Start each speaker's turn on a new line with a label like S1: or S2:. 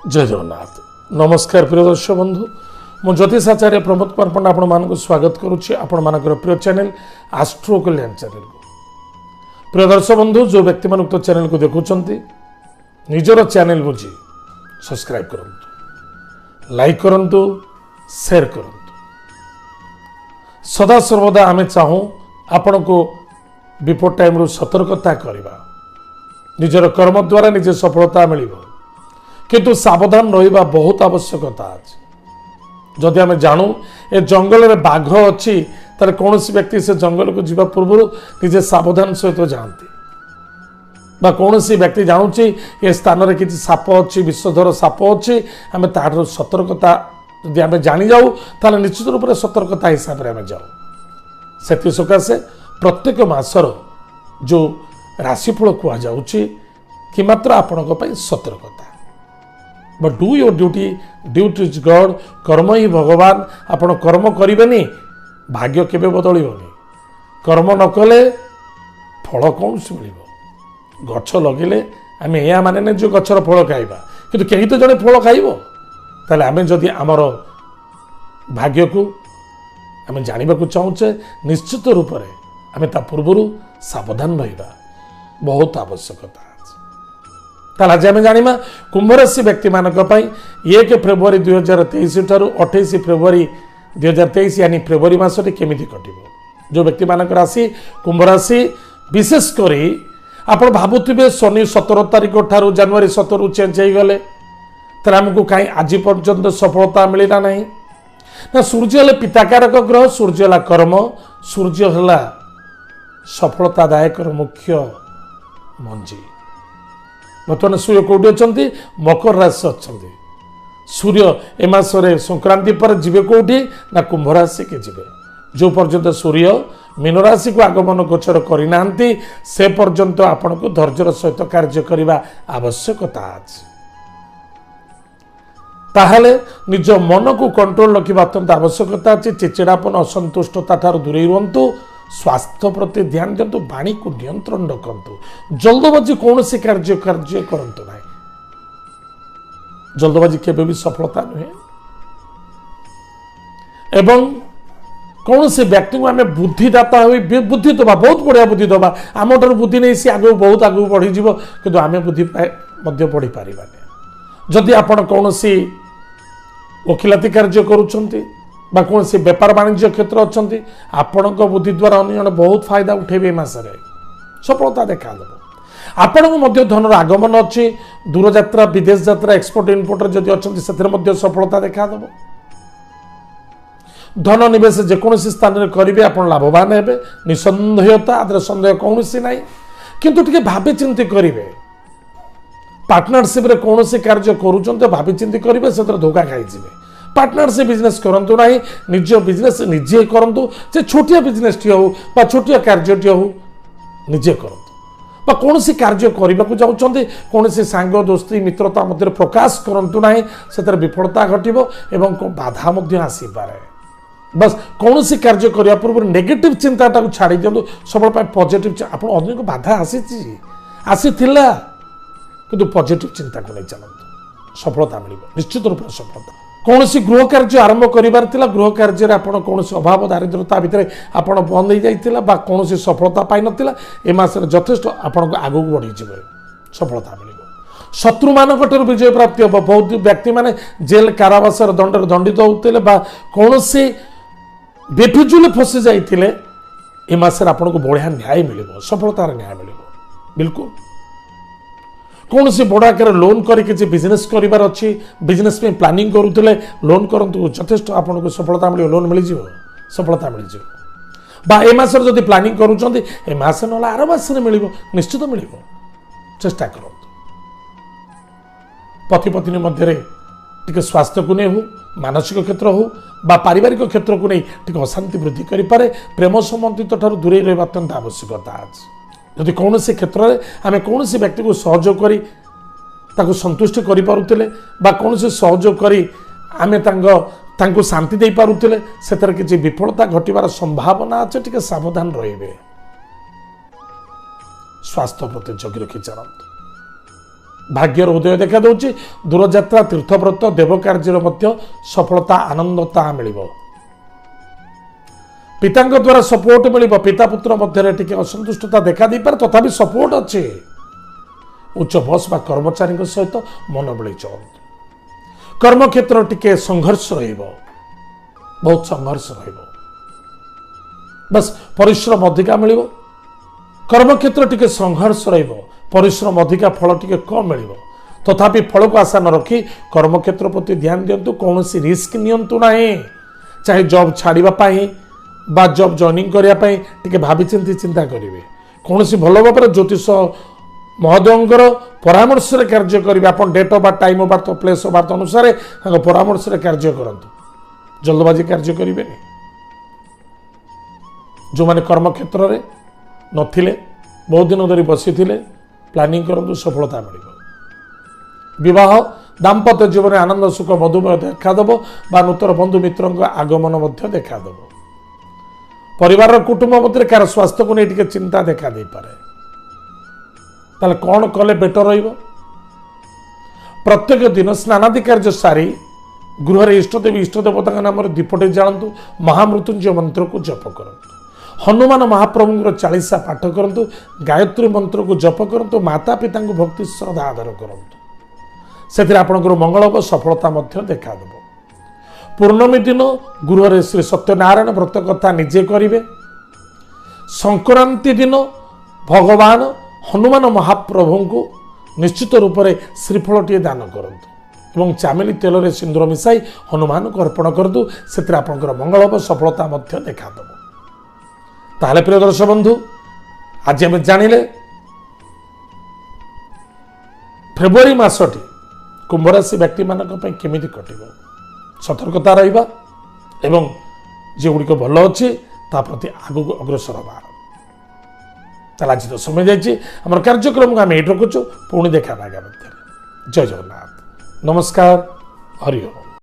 S1: जय जगन्नाथ नमस्कार प्रिय दर्शक बंधु मु ज्योतिष आचार्य प्रमोद कुमार पंडा आपण मानक स्वागत करुच्ची आपण मानकर प्रिय चैनल आस्ट्रो कल्याण चैनल को प्रिय दर्शक बंधु जो व्यक्ति मान उक्त चैनल को देखुंट निजर चैनल बुझी सब्सक्राइब करूँ लाइक करूँ शेयर करूँ सदा सर्वदा आमे चाहूँ आपण को विपद टाइम रु सतर्कता करवा निजर कर्म द्वारा निजे सफलता मिल किंतु सावधान रहिबा बहुत आवश्यकता अछि जदि आमे जानू ए जंगल रे बाघ अछि तार कौन व्यक्ति से जंगल को जीवा पूर्व निजे सावधान सहित जानती बा कौन व्यक्ति जानूची ए स्थान रे किछि साप अछि विषधर साप अछि आमे तार सतर्कता जदि आमे जानि जाऊ ताले निश्चित रूप से सतर्कता हिसाब रे आमे जाऊ सेति सकाशे प्रत्येक मासर जो राशिफल कुआ जाउची कि मात्र आपणक पई सतर्कता but do your duty duty is God कर्म ही भगवान आपण कर्म करेनि भाग्य केबे बदलिबनी कर्म न कले फल कौन से मिल गछ लगिले आम या माने जो गछर फल खाइबा किंतु कहीं तो जड़े फल खाइब ताले आमे जदि आमर भाग्य को आम जानवा चाहूचे निश्चित रूप से आम ता पूर्व सावधान रहिबा बहुत आवश्यकता आज आम जाना कुंभ राशि व्यक्ति मानक 1 फेब्रुआरी 2023 ठारू 28 फेब्रुआरी 2023 यानी फेब्रुआरी मासटी केमी कटिब जो व्यक्ति मानक राशि कुंभ राशि विशेषकर आप भावुवे शनि 17 तारिख ठारू जनवरी 17 चेंज हो गले तेरे आमको कहीं आज पर्यंत सफलता मिलना ना ना सूर्य है पिताकारक ग्रह सूर्य है कर्म सूर्य है सफलतादायक मुख्य मंजी बर्तमान सूर्य कौटी अच्छा मकर राशि अच्छा सूर्य ए मसरे संक्रांति पर जीवे कौटी ना कुंभ राशि के जीवे जो पर्यंत सूर्य मीन राशि को आगमन गोचर करना से पर्यंत आपण को धैर्यर सहित कार्य करने आवश्यकता आज ताहले निज मन को कंट्रोल रखा अत्यंत आवश्यकता अच्छी चिड़चिड़ापन असंतुष्टता ठार दूरे रुहतु स्वास्थ्य प्रति ध्यान दिंतु वाणी को नियंत्रण रखु जल्दबाजी कौन सी कार्य करूँ ना जल्दबाजी केबे भी सफलता नुहे एवं कौन से व्यक्ति को आम बुद्धिदाता हुई बुद्धि दबा बहुत बढ़िया बुद्धि दबा आम ठार बुद्धि नहीं सी आगे बहुत आगे बढ़ीज कि आम बुद्धि बढ़ी पार जदि आपण कौन वकिलाती कार्य करुँच कौन से बेपार वाणिज्य क्षेत्र अच्छा आपण बुद्धि द्वारा अन्य जन बहुत फायदा उठेबे मासरे सफलता देखा आपण को धनर आगमन अच्छी दूर यात्रा विदेश यात्रा एक्सपोर्ट इम्पोर्टर जदि अच्छा से सफलता देखा धन निवेश जेकोसी स्थान में करेंगे आप लाभवान हे निसंदेहता आदर सन्देह कौन ना किंतु टिके भावी चिंती करेंगे पार्टनरशिप रे कौन से कार्य करुँच भावी चिंती करेंगे से धोखा खाई पार्टनरशिप बिजनेस करंतु नहीं निज बिजनेस निजे करंतु से छोटिया बिजनेस टी हो बा छोटिया कार्य टी हो निजे करंतु बा कौन सी कार्य करने को जाउछन्ते कौन सी सांग दोस्ती मित्रता मध्य प्रकाश करंतु नहीं से विफलता घटिबो एवं बाधा मध्य आसी पारे बस कौन सी कार्य करने पूर्व नेगेटिव चिंताटा को छाड़ी दिंतु सब पॉजिटिव आप अन्य को बाधा आसी किंतु पॉजिटिव चिंता को नहीं चलतु सफलता मिल निश्चित रूप से सफलता कौन सी गृह कार्य आरंभ करिवार थिला गृह कार्य रे आपण कौन सी अभाव दारिद्रता भितर आपण बंद हो जाइतिला बा कौन सी सफलता पाई नथिला ए मासरे यथेष्ट आपण को आगु बढ़ी जिवे सफलता मिलिबो शत्रु मानक ठर विजय प्राप्ति हो बहुत व्यक्ति माने जेल कारावासर दंडर दंडित होउतिले बा कौन सी बेफिजुल फसी जाइतिले ए मासरे आपण को बढ़िया न्याय मिलिबो सफलता रे न्याय मिलिबो बिल्कुल कौन सी बड़ आकार लोन करके बिजनेस करार अच्छी बिजनेस में प्लानिंग करुले लोन करूँ यथेष्ट आपन को सफलता मिल लोन मिल सफलता मिल बा ए मासर जदि प्लानिंग करूँ ए मास ना आर मासरे मिल निश्चित मिल चेष्टा करूँ पति पत्नी मध्य टिके स्वास्थ्य को नहीं हो मानसिक क्षेत्र हो बा पारिवारिक क्षेत्र को नहीं टिके अशांति वृद्धि करें प्रेम संबंधित ठार दूरे रहा अत्यंत आवश्यकता आज यदि कौन से क्षेत्र में आम कौन से व्यक्ति को सहयोग करी ताको संतुष्ट करि पारुतिले बा कौन से सहयोग करी आमे तांको शांति दे पारुतिले सेतर किछि विफलता घटिबार संभावना अछि टिके सावधान रहिबे स्वास्थ्य प्रति जगी रखि चलंतु भाग्यर उदय देखा दूची दूरयात्रा तीर्थव्रत देवकार्य सफलता आनंदता मिल पिता द्वारा सपोर्ट मिल पिता पुत्र मध्य असंतुष्टता देखा दे पारे तथापि सपोर्ट अच्छे उच्च बस बा कर्मचारी सहित मन बड़े चलते कर्मक्षेत्र टिके संघर्ष बहुत संघर्ष बस परिश्रम अधिका मिल कर्मक्षेत्र टिके संघर्ष परिश्रम अधिका फल टिके कम मिल तथापि फल को आशा न रखी कर्मक्षेत्र प्रति ध्यान दिंतु कौन रिस्क नियंतु ना चाहे जॉब छाड़ापी बा जॉब जॉइनिंग करने टिके भावी चिंता करेंगे कौन भल भाव ज्योतिष महोदय परामर्श कार्य करेंगे आप date of birth time of birth place of birth अनुसार परामर्श कार्य करंतु जल्दबाजी कार्य करेंगे जो मैंने कर्मक्षेत्र में नथिले बहुत दिन धरी बसी प्लानिंग करूँ सफलता मिल विवाह दाम्पत्य जीवन आनंद सुख मधुमेह देखादेव बा नूतन बंधु मित्रों आगमन देखादेव परिवार कुटुंब मध्य कार स्वास्थ्य को नहीं चिंता देखा दे पारे ताले कौन कले बेटर रहिबो प्रत्येक दिन स्नानादि कार्य सारी गृह इष्टदेवी इष्टदेवता नाम दीपटे जालतु महामृत्युंजय मंत्र को जप करंतु हनुमान महाप्रभु चालीसा पाठ करंतु गायत्री मंत्र को जप करंतु माता पिता को भक्ति श्रद्धा आदर करंतु से आपंकर मंगल हम सफलता देखा देव पूर्णमी दिन गृह श्री सत्यनारायण व्रत कथा निजे करेंगे संक्रांति दिन भगवान हनुमान महाप्रभु को निश्चित रूप से श्रीफल टे दान करूँ चामेली तेल रे सिंदूर मिसाई हनुमान को अर्पण करूँ से आपंकर मंगल हम सफलता देखादेव ताहले प्रिय दर्शक बंधु आज आम जानिले फेब्रुआरी मासटी कुंभराशि व्यक्ति मानक केमिति कटिबो सतर्कता रहिबा एवं जे गुड़िक भल अच्छे ता प्रति आगु अग्रसर हवा आज तो समय जाइए आम कार्यक्रम को आम ये रखुचु पुणी देखा आगामी जय जगन्नाथ नमस्कार हरि ओम।